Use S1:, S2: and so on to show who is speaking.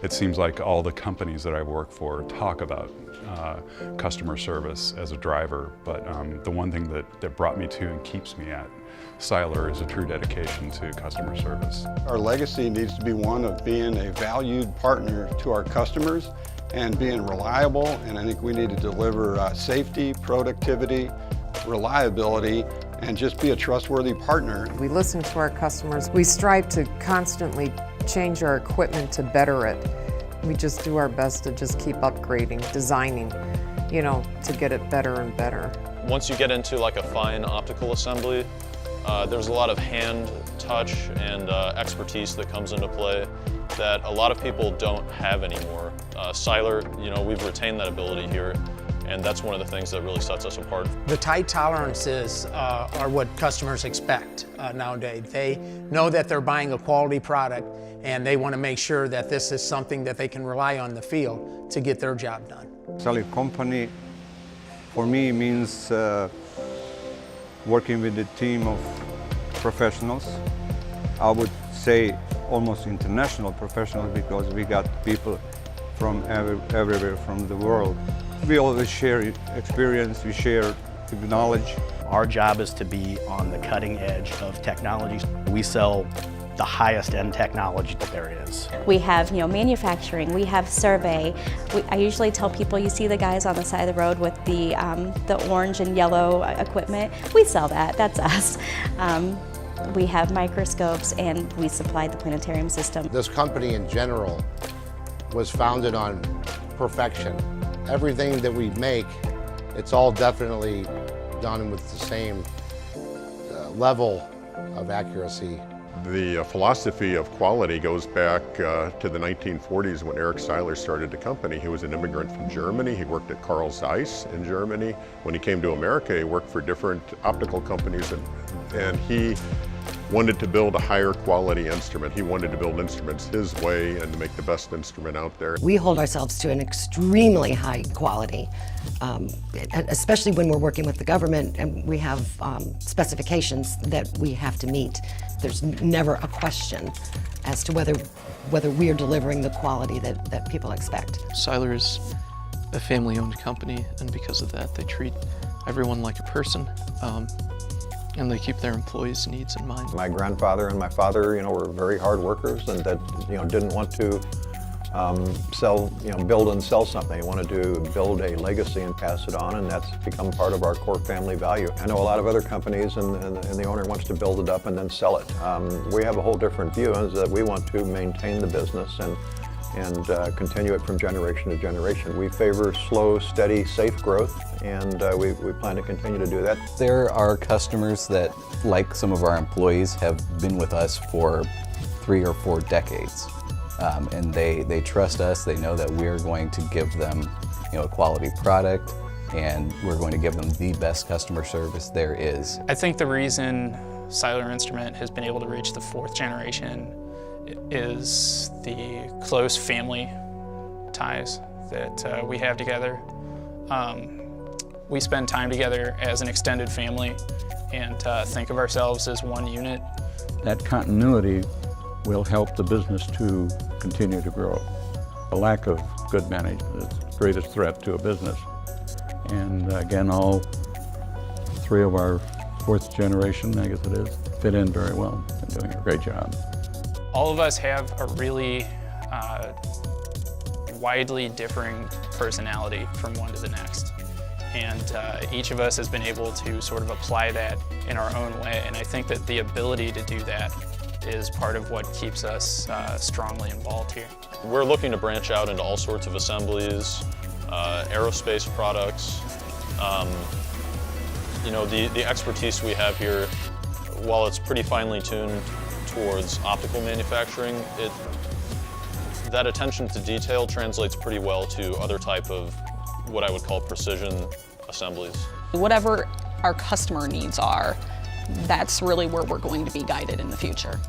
S1: It seems like all the companies that I work for talk about customer service as a driver, but the one thing that brought me to and keeps me at Seiler is a true dedication to customer service.
S2: Our legacy needs to be one of being a valued partner to our customers and being reliable, and I think we need to deliver safety, productivity, reliability, and just be a trustworthy partner.
S3: We listen to our customers. We strive to constantly change our equipment to better it. We just do our best to just keep upgrading, designing, to get it better and better.
S4: Once you get into like a fine optical assembly, there's a lot of hand touch and expertise that comes into play that a lot of people don't have anymore. Seiler, we've retained that ability here, and that's one of the things that really sets us apart.
S5: The tight tolerances are what customers expect nowadays. They know that they're buying a quality product, and they want to make sure that this is something that they can rely on in the field to get their job done.
S6: Seiler company, for me, means working with a team of professionals. I would say almost international professionals, because we got people from everywhere from the world. We always share experience, we share knowledge.
S7: Our job is to be on the cutting edge of technologies. We sell the highest end technology that there is.
S8: We have manufacturing, we have survey. I usually tell people, you see the guys on the side of the road with the orange and yellow equipment, we sell that, that's us. We have microscopes, and we supply the planetarium system.
S9: This company in general was founded on perfection. Everything that we make, it's all definitely done with the same level of accuracy.
S10: The philosophy of quality goes back to the 1940s when Eric Seiler started the company. He was an immigrant from Germany. He worked at Carl Zeiss in Germany. When he came to America, he worked for different optical companies, and he wanted to build a higher quality instrument. He wanted to build instruments his way and to make the best instrument out there.
S11: We hold ourselves to an extremely high quality, especially when we're working with the government and we have specifications that we have to meet. There's never a question as to whether we are delivering the quality that people expect.
S12: Seiler is a family-owned company, and because of that, they treat everyone like a person. And they keep their employees' needs in mind.
S13: My grandfather and my father, were very hard workers, and that, didn't want to build and sell something. They wanted to build a legacy and pass it on, and that's become part of our core family value. I know a lot of other companies, and the owner wants to build it up and then sell it. We have a whole different view, is that we want to maintain the business and continue it from generation to generation. We favor slow, steady, safe growth, and we plan to continue to do that.
S14: There are customers that, like some of our employees, have been with us for 3 or 4 decades. And they trust us. They know that we're going to give them a quality product, and we're going to give them the best customer service there is.
S15: I think the reason Seiler Instrument has been able to reach the 4th generation is the close family ties that we have together. We spend time together as an extended family and think of ourselves as one unit.
S16: That continuity will help the business to continue to grow. A lack of good management is the greatest threat to a business. And again, all 3 of our 4th generation, I guess it is, fit in very well and doing a great job.
S15: All of us have a really widely differing personality from one to the next. And each of us has been able to sort of apply that in our own way. And I think that the ability to do that is part of what keeps us strongly involved here.
S4: We're looking to branch out into all sorts of assemblies, aerospace products. The expertise we have here, while it's pretty finely tuned towards optical manufacturing, that attention to detail translates pretty well to other type of what I would call precision assemblies.
S17: Whatever our customer needs are, that's really where we're going to be guided in the future.